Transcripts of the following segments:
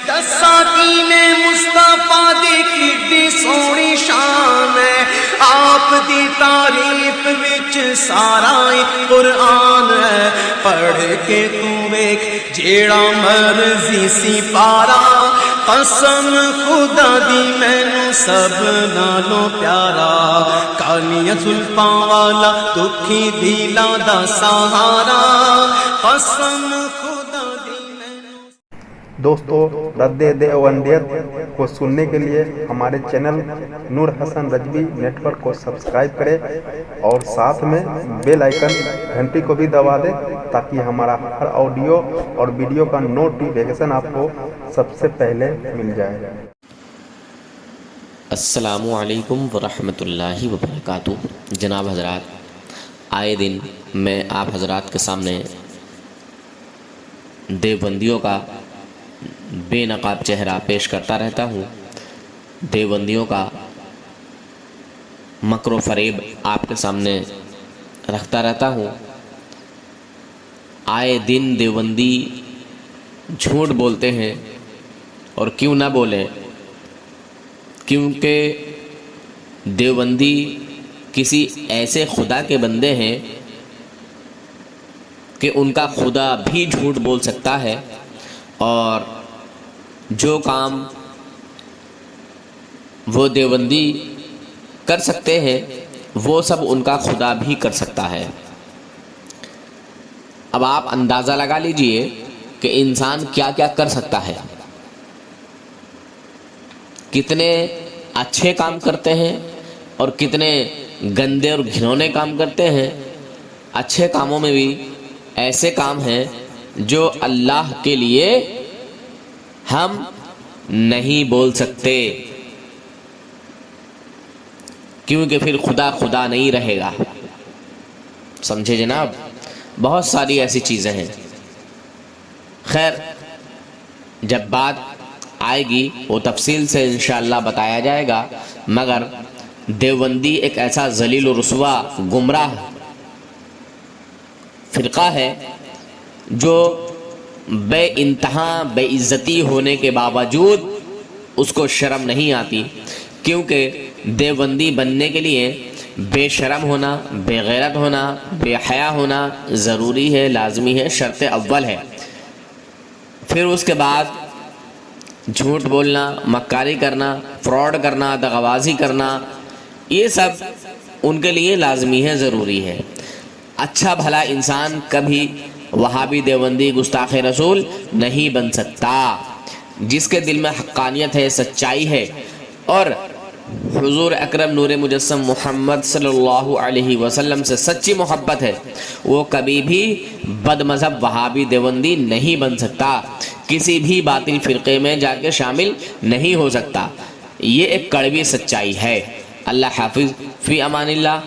دساتی نے مصطفیٰ دی کڈی سونی شان ہے، آپ دی تعریف وچ سارا قرآن ہے، پڑھ کے تو ویکھ جیڑا مرضی سی پارا، قسم خدا دی مینوں سب نالوں پیارا، کالیاں زلفاں والا دکھی دلاں دا سہارا، قسم خدا دی مینوں۔ دوستو، رد دیوبندیت کو سننے کے لیے ہمارے چینل نور حسن رجوی نیٹ ورک کو سبسکرائب کریں اور ساتھ میں بیل آئیکن گھنٹی کو بھی دبا دیں تاکہ ہمارا ہر آڈیو اور ویڈیو کا نوٹیفیکیشن آپ کو سب سے پہلے مل جائے۔ السلام علیکم ورحمۃ اللہ وبرکاتہ۔ جناب حضرات، آئے دن میں آپ حضرات کے سامنے دیوبندیوں کا بے نقاب چہرہ پیش کرتا رہتا ہوں، دیوبندیوں کا مکر و فریب آپ کے سامنے رکھتا رہتا ہوں۔ آئے دن دیوبندی جھوٹ بولتے ہیں، اور کیوں نہ بولیں، کیونکہ دیوبندی کسی ایسے خدا کے بندے ہیں کہ ان کا خدا بھی جھوٹ بول سکتا ہے، اور جو کام وہ دیوبندی کر سکتے ہیں وہ سب ان کا خدا بھی کر سکتا ہے۔ اب آپ اندازہ لگا لیجئے کہ انسان کیا کیا کر سکتا ہے، کتنے اچھے کام کرتے ہیں اور کتنے گندے اور گھنونے کام کرتے ہیں۔ اچھے کاموں میں بھی ایسے کام ہیں جو اللہ کے لیے ہم نہیں بول سکتے، کیونکہ پھر خدا خدا نہیں رہے گا، سمجھے جناب؟ بہت ساری ایسی چیزیں ہیں۔ خیر، جب بات آئے گی وہ تفصیل سے انشاءاللہ بتایا جائے گا، مگر دیوبندی ایک ایسا ذلیل و رسوا گمراہ فرقہ ہے جو بے انتہا بے عزتی ہونے کے باوجود اس کو شرم نہیں آتی، کیونکہ دیوبندی بننے کے لیے بے شرم ہونا، بے غیرت ہونا، بے حیا ہونا ضروری ہے، لازمی ہے، شرط اول ہے۔ پھر اس کے بعد جھوٹ بولنا، مکاری کرنا، فراڈ کرنا، دغابازی کرنا، یہ سب ان کے لیے لازمی ہے، ضروری ہے۔ اچھا بھلا انسان کبھی وہابی دیوبندی گستاخ رسول نہیں بن سکتا۔ جس کے دل میں حقانیت ہے، سچائی ہے، اور حضور اکرم نور مجسم محمد صلی اللہ علیہ وسلم سے سچی محبت ہے، وہ کبھی بھی بد مذہب وہابی دیوبندی نہیں بن سکتا، کسی بھی باطل فرقے میں جا کے شامل نہیں ہو سکتا۔ یہ ایک کڑوی سچائی ہے۔ اللہ حافظ، فی امان اللہ۔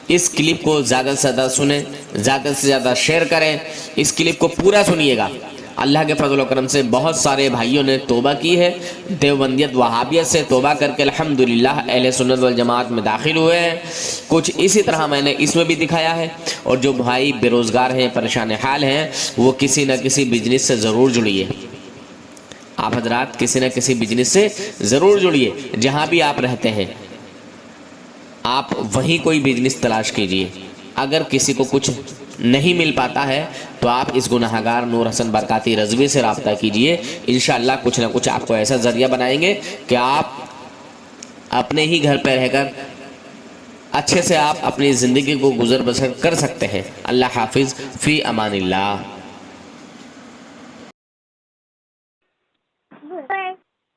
اس کلپ کو زیادہ سے زیادہ سنیں، زیادہ سے زیادہ شیئر کریں، اس کلپ کو پورا سنیے گا۔ اللہ کے فضل و کرم سے بہت سارے بھائیوں نے توبہ کی ہے، دیوبندیت وہابیت سے توبہ کر کے الحمدللہ اہل سنت والجماعت میں داخل ہوئے ہیں۔ کچھ اسی طرح میں نے اس میں بھی دکھایا ہے، اور جو بھائی بے روزگار ہیں، پریشان حال ہیں، وہ کسی نہ کسی بزنس سے ضرور جڑیے۔ آپ حضرات کسی نہ کسی بزنس سے ضرور جڑیے، جہاں بھی آپ رہتے ہیں آپ وہیں کوئی بزنس تلاش کیجئے۔ اگر کسی کو کچھ نہیں مل پاتا ہے تو آپ اس گناہگار نور حسن برکاتی رضوی سے رابطہ کیجئے، انشاءاللہ کچھ نہ کچھ آپ کو ایسا ذریعہ بنائیں گے کہ آپ اپنے ہی گھر پہ رہ کر اچھے سے آپ اپنی زندگی کو گزر بسر کر سکتے ہیں۔ اللہ حافظ، فی امان اللہ۔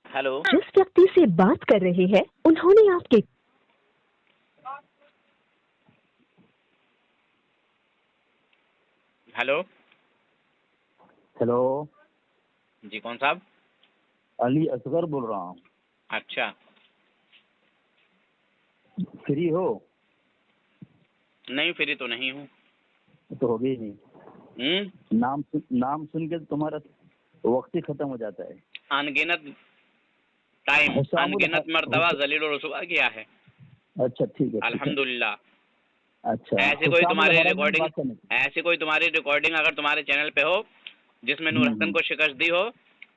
ہیلو، جس ویکتی سے بات کر رہے ہیں انہوں نے آپ کے ہیلو ہیلو، جی کون صاحب؟ علی اصغر بول رہا ہوں۔ اچھا، فری ہو؟ نہیں فری تو نہیں ہوں۔ تو ہوگی نہیں۔ نام سن کے تمہارا وقت ہی ختم ہو جاتا ہے۔ انگنت ٹائم، انگنت مرتبہ ذلیل و رسوا کیا ہے۔ اچھا ٹھیک ہے، الحمدللہ۔ اچھا، ایسی کوئی تمہاری ریکارڈنگ اگر تمہارے چینل پہ ہو جس میں نور حسن کو شکست دی ہو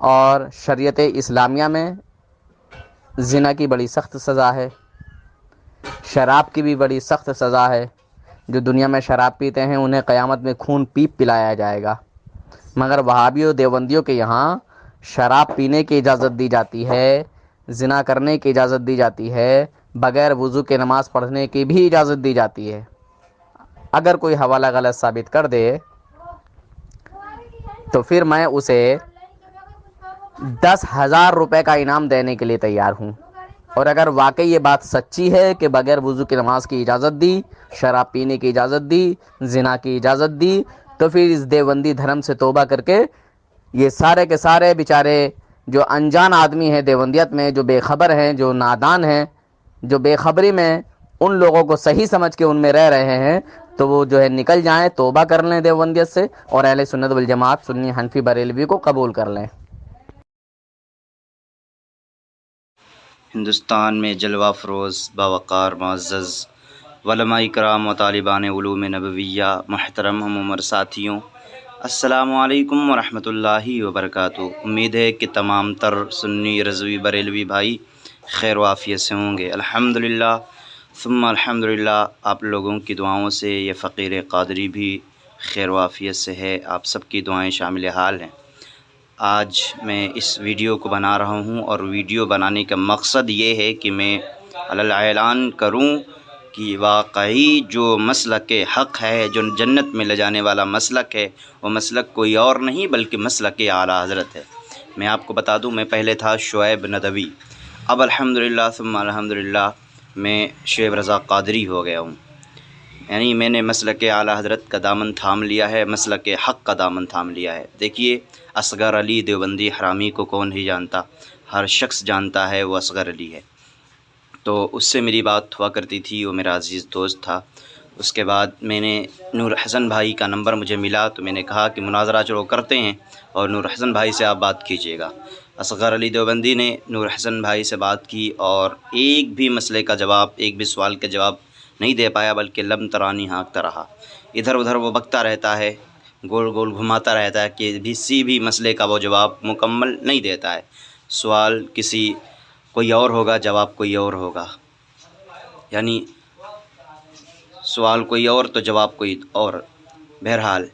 اور شریعت اسلامیہ میں زنا کی بڑی سخت سزا ہے، شراب کی بھی بڑی سخت سزا ہے۔ جو دنیا میں شراب پیتے ہیں انہیں قیامت میں خون پیپ پلایا جائے گا، مگر وہابیوں دیوبندیوں کے یہاں شراب پینے کی اجازت دی جاتی ہے، زنا کرنے کی اجازت دی جاتی ہے، بغیر وضو کے نماز پڑھنے کی بھی اجازت دی جاتی ہے۔ اگر کوئی حوالہ غلط ثابت کر دے تو پھر میں اسے 10,000 روپے کا انعام دینے کے لیے تیار ہوں۔ اور اگر واقعی یہ بات سچی ہے کہ بغیر وضو کی نماز کی اجازت دی، شراب پینے کی اجازت دی، زنا کی اجازت دی، تو پھر اس دیوبندی دھرم سے توبہ کر کے یہ سارے کے سارے بیچارے جو انجان آدمی ہیں دیوبندیت میں، جو بے خبر ہیں، جو نادان ہیں، جو بے خبری میں ان لوگوں کو صحیح سمجھ کے ان میں رہ رہے ہیں، تو وہ جو ہے نکل جائیں، توبہ کر لیں دیوبندیت سے، اور اہل سنت والجماعت سنی حنفی بریلوی کو قبول کر لیں۔ ہندوستان میں جلوہ فروز باوقار معزز علماء کرام و طالبان علوم نبویہ محترم ہم عمر ساتھیوں، السلام علیکم ورحمۃ اللہ وبرکاتہ۔ امید ہے کہ تمام تر سنی رضوی بریلوی بھائی خیر و عافیت سے ہوں گے۔ الحمدللہ ثم الحمدللہ، آپ لوگوں کی دعاؤں سے یہ فقیر قادری بھی خیر و عافیت سے ہے، آپ سب کی دعائیں شامل حال ہیں۔ آج میں اس ویڈیو کو بنا رہا ہوں، اور ویڈیو بنانے کا مقصد یہ ہے کہ میں علی اعلان کروں کہ واقعی جو مسلک حق ہے، جو جنت میں لے جانے والا مسلک ہے، وہ مسلک کوئی اور نہیں بلکہ مسلک اعلیٰ حضرت ہے۔ میں آپ کو بتا دوں، میں پہلے تھا شعیب ندوی، اب الحمدللہ ثم الحمدللہ میں شعیب رضا قادری ہو گیا ہوں۔ یعنی میں نے مسلک اعلیٰ حضرت کا دامن تھام لیا ہے، مسلک حق کا دامن تھام لیا ہے۔ دیکھیے، اصغر علی دیوبندی حرامی کو کون ہی جانتا، ہر شخص جانتا ہے وہ اصغر علی ہے۔ تو اس سے میری بات ہوا کرتی تھی، وہ میرا عزیز دوست تھا۔ اس کے بعد میں نے نور حسن بھائی کا نمبر مجھے ملا، تو میں نے کہا کہ مناظرہ چلو کرتے ہیں، اور نور حسن بھائی سے آپ بات کیجیے گا۔ اصغر علی دیوبندی نے نور حسن بھائی سے بات کی، اور ایک بھی مسئلے کا جواب، ایک بھی سوال کا جواب نہیں دے پایا، بلکہ لم ترانی ہانکتا رہا۔ ادھر ادھر وہ بکتا رہتا ہے، گول گول گھماتا رہتا ہے، کہ کسی بھی مسئلے کا وہ جواب مکمل نہیں دیتا ہے۔ سوال کسی کوئی اور ہوگا، جواب کوئی اور ہوگا، یعنی سوال کوئی اور تو جواب کوئی اور۔ بہرحال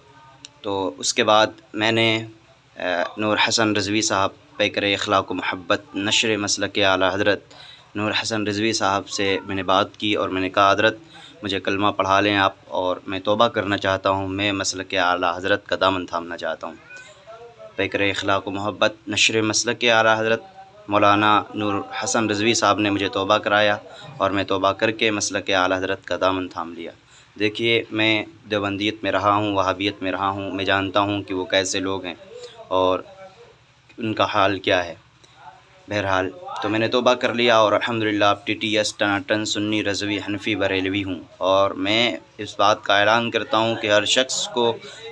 تو اس کے بعد میں نے نور حسن رضوی صاحب پیکر اخلاق و محبت نشر مسلک اعلیٰ حضرت نور حسن رضوی صاحب سے میں نے بات کی، اور میں نے کہا حضرت مجھے کلمہ پڑھا لیں آپ، اور میں توبہ کرنا چاہتا ہوں، میں مسلک اعلیٰ حضرت کا دامن تھامنا چاہتا ہوں۔ پیکر اخلاق و محبت نشر مسلک اعلیٰ حضرت مولانا نور حسن رضوی صاحب نے مجھے توبہ کرایا، اور میں توبہ کر کے مسلک اعلیٰ حضرت کا دامن تھام لیا۔ دیکھیے، میں دیوبندیت میں رہا ہوں، وہابیت میں رہا ہوں، میں جانتا ہوں کہ وہ کیسے لوگ ہیں اور ان کا حال کیا ہے۔ بہرحال تو میں نے توبہ کر لیا، اور الحمدللہ اب ٹی ٹی ایس ٹناٹن سنی رضوی حنفی بریلوی ہوں، اور میں اس بات کا اعلان کرتا ہوں کہ ہر شخص کو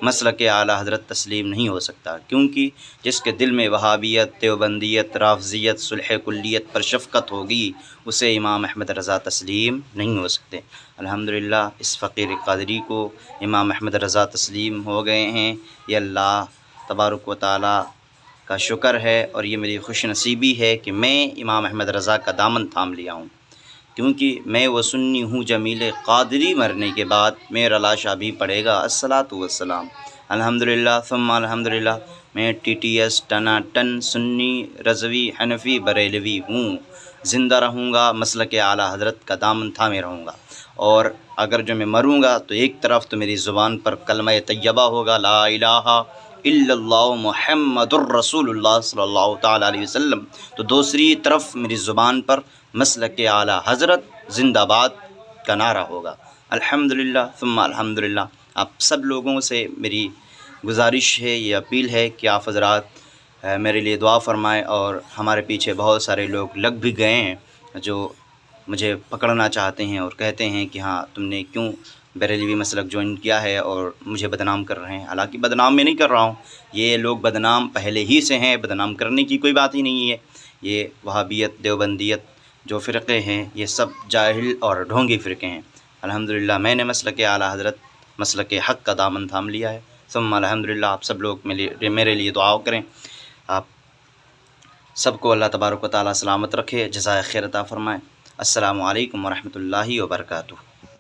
مسلک اعلیٰ حضرت تسلیم نہیں ہو سکتا، کیونکہ جس کے دل میں وہابیت، دیوبندیت، رافضیت، صلح کلیت پر شفقت ہوگی، اسے امام احمد رضا تسلیم نہیں ہو سکتے۔ الحمدللہ اس فقیر قادری کو امام احمد رضا تسلیم ہو گئے ہیں، یہ اللہ تبارک و تعالی کا شکر ہے، اور یہ میری خوش نصیبی ہے کہ میں امام احمد رضا کا دامن تھام لیا ہوں، کیونکہ میں وہ سنی ہوں جمیل قادری مرنے کے بعد میرا لاشا بھی پڑے گا الصلاۃ والسلام۔ الحمدللہ ثم الحمدللہ میں ٹی ٹی ایس ٹناٹن سنی رضوی حنفی بریلوی ہوں، زندہ رہوں گا، مسلک اعلیٰ حضرت کا دامن تھامے رہوں گا، اور اگر جو میں مروں گا تو ایک طرف تو میری زبان پر کلمہ طیبہ ہوگا، لا الہ الا اللہ محمد الرسول اللہ صلی اللہ تعالیٰ علیہ وسلم، تو دوسری طرف میری زبان پر مسلک اعلیٰ حضرت زندہ باد کا نعرہ ہوگا۔ الحمدللہ ثم الحمدللہ آپ سب لوگوں سے میری گزارش ہے، یہ اپیل ہے کہ آپ حضرات میرے لیے دعا فرمائیں، اور ہمارے پیچھے بہت سارے لوگ لگ بھی گئے ہیں جو مجھے پکڑنا چاہتے ہیں اور کہتے ہیں کہ ہاں تم نے کیوں بریلوی مسلک جوائن کیا ہے، اور مجھے بدنام کر رہے ہیں۔ حالانکہ بدنام میں نہیں کر رہا ہوں، یہ لوگ بدنام پہلے ہی سے ہیں، بدنام کرنے کی کوئی بات ہی نہیں ہے۔ یہ وہابیت، دیوبندیت جو فرقے ہیں، یہ سب جاہل اور ڈھونگی فرقے ہیں۔ الحمدللہ میں نے مسلک اعلیٰ حضرت، مسلک حق کا دامن تھام لیا ہے۔ ثم الحمدللہ آپ سب لوگ میرے لیے دعا کریں۔ آپ سب کو اللہ تبارک و تعالیٰ سلامت رکھے، جزائے خیر عطا فرمائے۔ السلام علیکم ورحمۃ اللہ وبرکاتہ۔